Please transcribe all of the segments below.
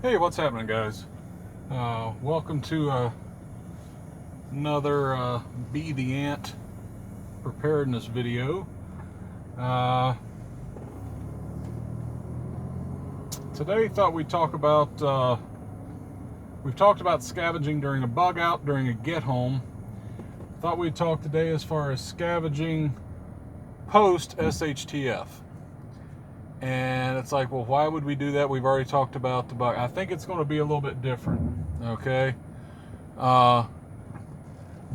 Hey, what's happening, guys? Welcome to another Be the Ant preparedness video. Today, thought we'd talk about. We've talked about scavenging during a bug out, during a get home. Thought we'd talk today as far as scavenging post shtf. And it's like, well, why would we do that? We've already talked about the bug. I think it's going to be a little bit different. Okay.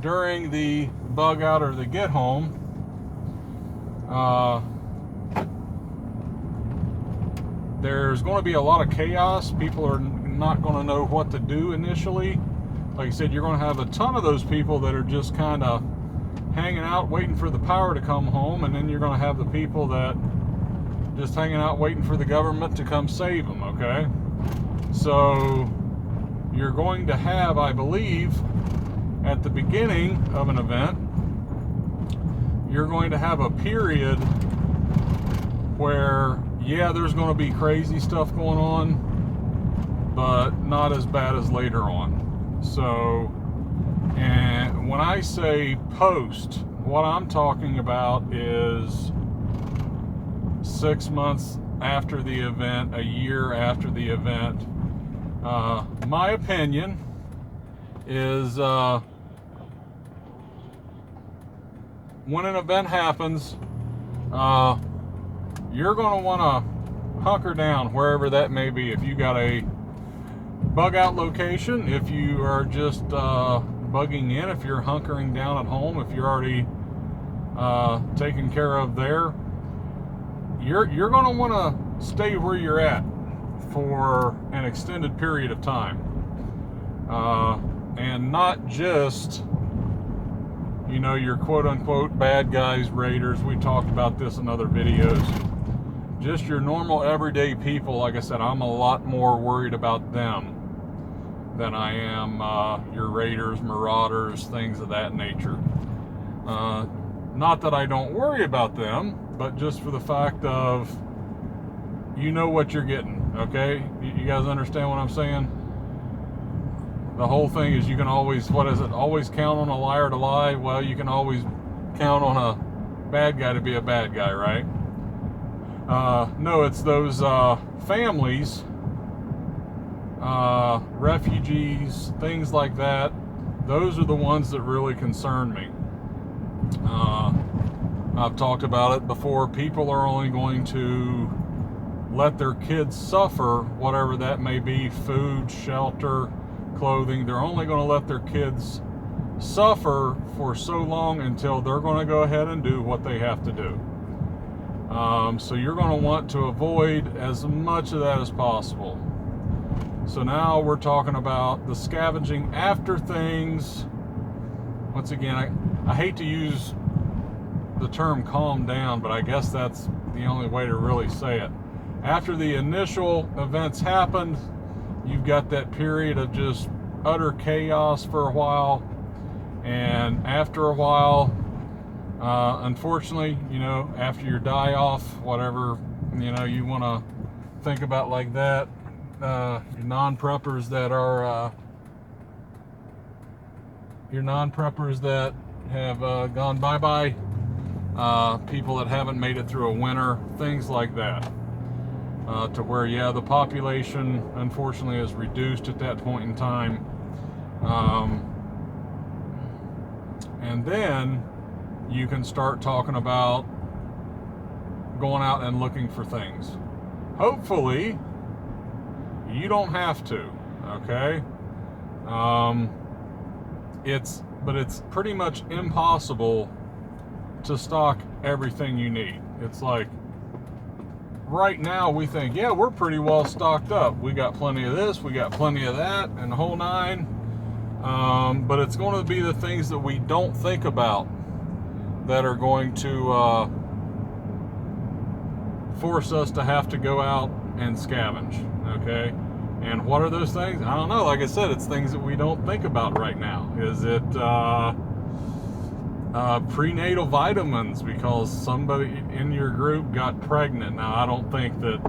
During the bug out or the get home, there's going to be a lot of chaos. People are not going to know what to do initially. Like I said, you're going to have a ton of those people that are just kind of hanging out, waiting for the power to come home, and then you're going to have the people that just hanging out waiting for the government to come save them. Okay, so you're going to have, I believe, at the beginning of an event, you're going to have a period where, yeah, there's going to be crazy stuff going on, but not as bad as later on. So, and when I say post, what I'm talking about is 6 months after the event, a year after the event. My opinion is when an event happens, you're going to want to hunker down wherever that may be. If you got a bug out location, if you are just bugging in, if you're hunkering down at home, if you're already taken care of there, you're going to want to stay where you're at for an extended period of time, and not just, your quote-unquote bad guys, raiders. We talked about this in other videos. Just your normal everyday people. Like I said, I'm a lot more worried about them than I am your raiders, marauders, things of that nature. Not that I don't worry about them, but just for the fact of, what you're getting, okay? You guys understand what I'm saying? The whole thing is, you can always, always count on a liar to lie? Well, you can always count on a bad guy to be a bad guy, right? No, it's those families, refugees, things like that. Those are the ones that really concern me. I've talked about it before. People are only going to let their kids suffer, whatever that may be, food, shelter, clothing. They're only going to let their kids suffer for so long until they're going to go ahead and do what they have to do. So you're going to want to avoid as much of that as possible. So now we're talking about the scavenging after things. Once again, I hate to use the term calm down, but I guess that's the only way to really say it. After the initial events happened, you've got that period of just utter chaos for a while. And after a while, unfortunately, after your die off, whatever, you want to think about like that, your non-preppers that have gone bye-bye, people that haven't made it through a winter, things like that, to where, the population, unfortunately, is reduced at that point in time. And then you can start talking about going out and looking for things. Hopefully, you don't have to, okay? It's pretty much impossible to stock everything you need. It's like, right now we think, yeah, we're pretty well stocked up. We got plenty of this, we got plenty of that, and the whole nine. But it's going to be the things that we don't think about that are going to force us to have to go out and scavenge, okay? And what are those things? I don't know. Like I said, it's things that we don't think about right now. Is it prenatal vitamins because somebody in your group got pregnant? Now, I don't think that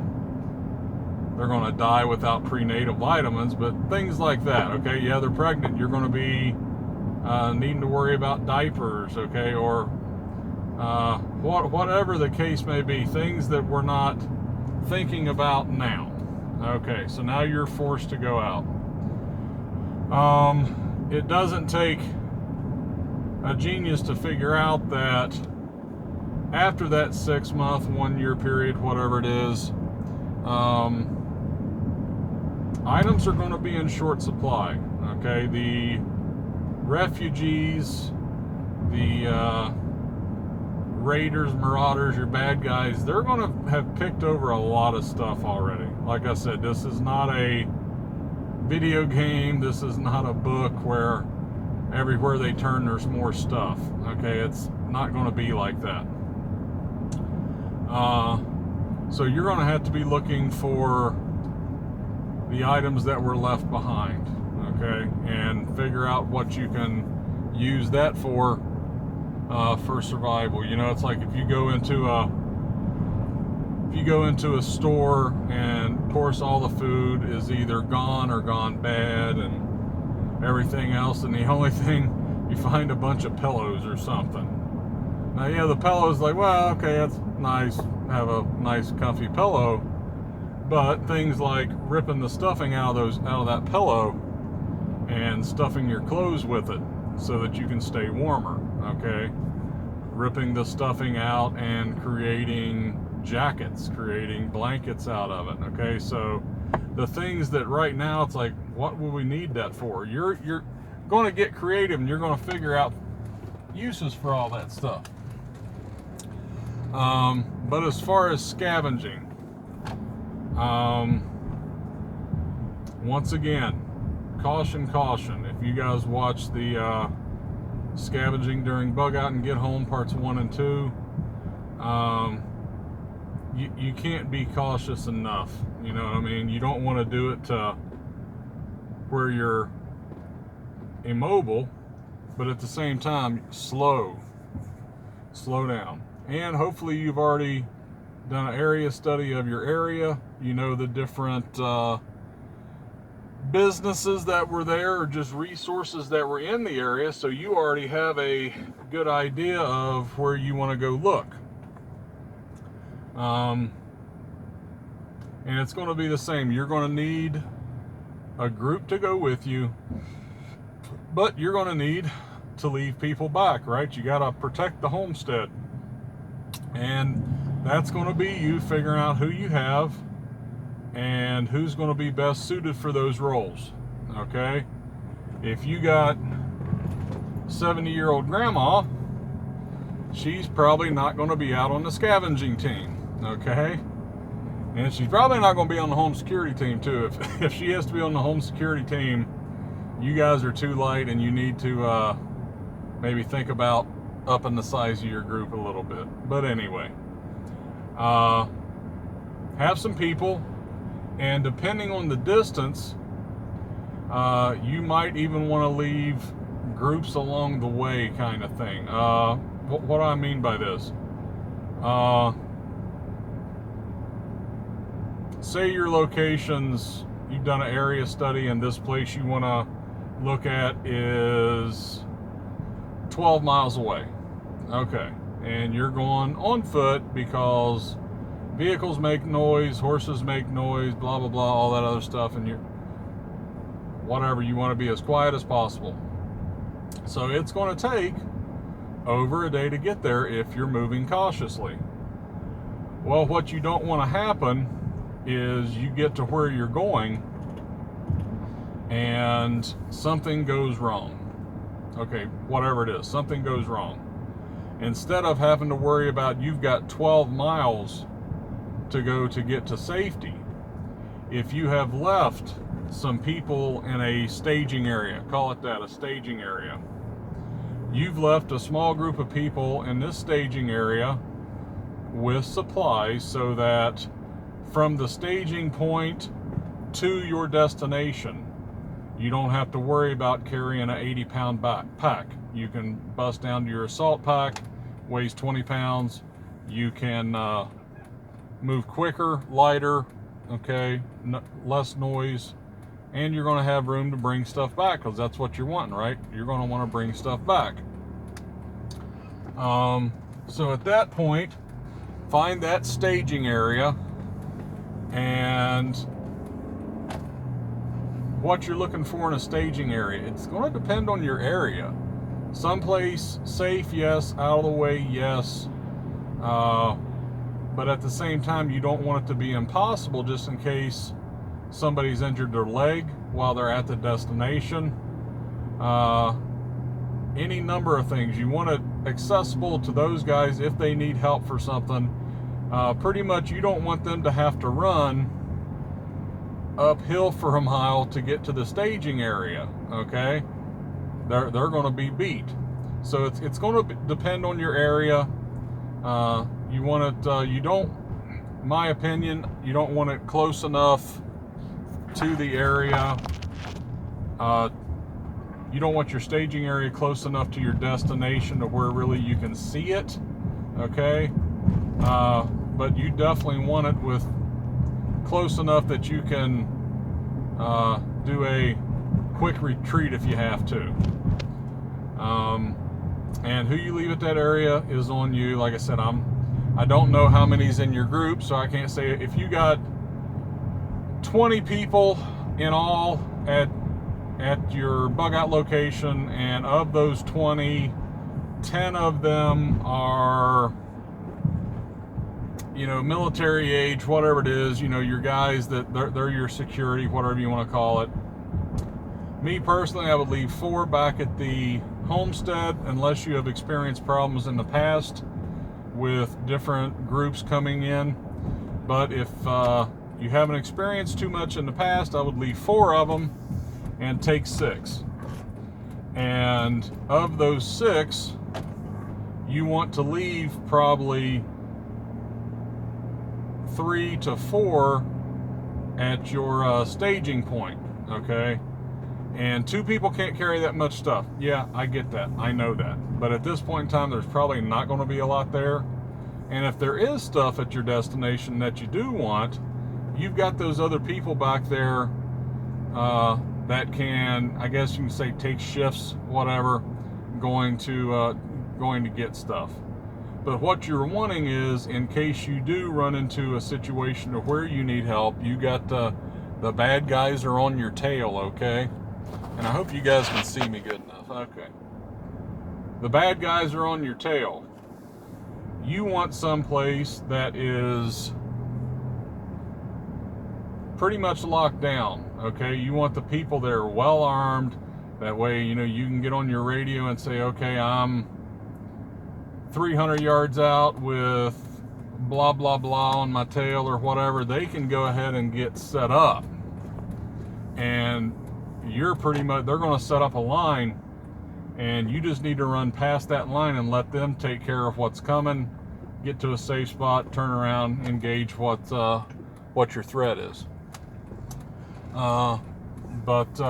they're going to die without prenatal vitamins, but things like that. Okay, yeah, they're pregnant. You're going to be needing to worry about diapers, okay, or whatever the case may be, things that we're not thinking about now. Okay, so now you're forced to go out. It doesn't take a genius to figure out that after that 6 month, 1 year period, whatever it is, items are going to be in short supply. Okay, the refugees, the raiders, marauders, your bad guys, they're going to have picked over a lot of stuff already. Like I said, this is not a video game. This is not a book where everywhere they turn there's more stuff. Okay, it's not going to be like that. So you're going to have to be looking for the items that were left behind, okay, and figure out what you can use that for survival. You know, it's like if you go into a store and of course all the food is either gone or gone bad and everything else, and the only thing you find a bunch of pillows or something. Now, yeah, the pillow's like, well, okay, that's nice, have a nice comfy pillow, but things like ripping the stuffing out of that pillow and stuffing your clothes with it so that you can stay warmer, okay? Ripping the stuffing out and creating jackets, creating blankets out of it, okay? So the things that right now it's like, what will we need that for? You're going to get creative and you're going to figure out uses for all that stuff. But as far as scavenging, once again, caution. If you guys watch the Scavenging During Bug Out and Get Home parts 1 and 2, you can't be cautious enough. You know what I mean? You don't want to do it to where you're immobile, but at the same time, slow down. And hopefully you've already done an area study of your area. You know the different businesses that were there or just resources that were in the area, so you already have a good idea of where you want to go look. And it's going to be the same. You're going to need a group to go with you, but you're going to need to leave people back, right? You got to protect the homestead, and that's going to be you figuring out who you have and who's going to be best suited for those roles, okay? If you got 70-year-old grandma, she's probably not going to be out on the scavenging team, okay? And she's probably not going to be on the home security team too. If she has to be on the home security team, you guys are too light and you need to maybe think about upping the size of your group a little bit. But anyway, have some people, and depending on the distance, you might even want to leave groups along the way, kind of thing. What do I mean by this? Say your locations, you've done an area study, and this place you want to look at is 12 miles away. Okay, and you're going on foot because vehicles make noise, horses make noise, blah blah blah, all that other stuff, and whatever, you want to be as quiet as possible. So it's going to take over a day to get there if you're moving cautiously. Well, what you don't want to happen is you get to where you're going and something goes wrong. Okay, whatever it is, something goes wrong. Instead of having to worry about you've got 12 miles to go to get to safety, if you have left some people in a staging area, call it that, a staging area, you've left a small group of people in this staging area with supplies so that from the staging point to your destination, you don't have to worry about carrying an 80-pound backpack. You can bust down to your assault pack, weighs 20 pounds. You can move quicker, lighter, okay, less noise, and you're going to have room to bring stuff back, because that's what you're wanting, right? You're going to want to bring stuff back. So at that point, find that staging area, and what you're looking for in a staging area. It's going to depend on your area. Someplace safe, yes. Out of the way, yes. But at the same time, you don't want it to be impossible, just in case somebody's injured their leg while they're at the destination. Any number of things. You want it accessible to those guys if they need help for something. Pretty much you don't want them to have to run uphill for a mile to get to the staging area, okay? They're going to be beat. So it's going to depend on your area. You want it, you don't, in my opinion, you don't want it close enough to the area. You don't want your staging area close enough to your destination to where really you can see it, okay? But you definitely want it with close enough that you can do a quick retreat if you have to. And who you leave at that area is on you. Like I said, I don't know how many's in your group, so I can't say. If you got 20 people in all at your bug out location, and of those 20, 10 of them are, you know, military age, whatever it is, you know, your guys that they're your security, whatever you want to call it. Me personally, I would leave 4 back at the homestead, unless you have experienced problems in the past with different groups coming in. But if you haven't experienced too much in the past, I would leave 4 of them and take 6. And of those 6, you want to leave probably 3 to 4 at your staging point, okay? And 2 people can't carry that much stuff. Yeah, I get that. I know that. But at this point in time, there's probably not going to be a lot there. And if there is stuff at your destination that you do want, you've got those other people back there that can, I guess you can say, take shifts, whatever, going to get stuff. But what you're wanting is, in case you do run into a situation of where you need help, you got the bad guys are on your tail, okay? And I hope you guys can see me good enough. Okay. The bad guys are on your tail. You want someplace that is pretty much locked down, okay? You want the people that are well armed. That way, you know, you can get on your radio and say, okay, I'm 300 yards out with blah, blah, blah on my tail or whatever. They can go ahead and get set up. And you're pretty much, they're going to set up a line, and you just need to run past that line and let them take care of what's coming, get to a safe spot, turn around, engage what your threat is. But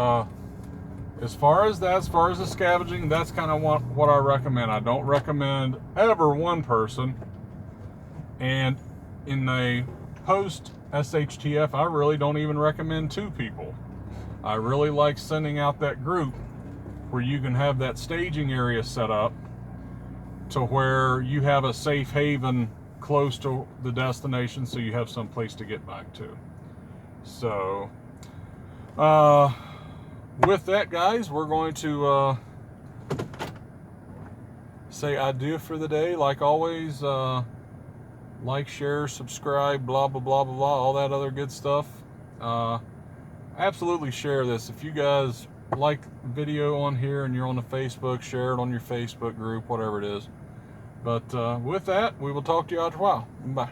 as far as the scavenging, that's kind of what I recommend. I don't recommend ever one person. And in a post shtf, I really don't even recommend 2 people. I really like sending out that group where you can have that staging area set up to where you have a safe haven close to the destination, so you have some place to get back to. So with that, guys, we're going to say adieu for the day. Like always, like, share, subscribe, blah, blah, blah, blah, blah, all that other good stuff. Absolutely share this. If you guys like video on here and you're on the Facebook, share it on your Facebook group, whatever it is. But with that, we will talk to you after a while. Bye.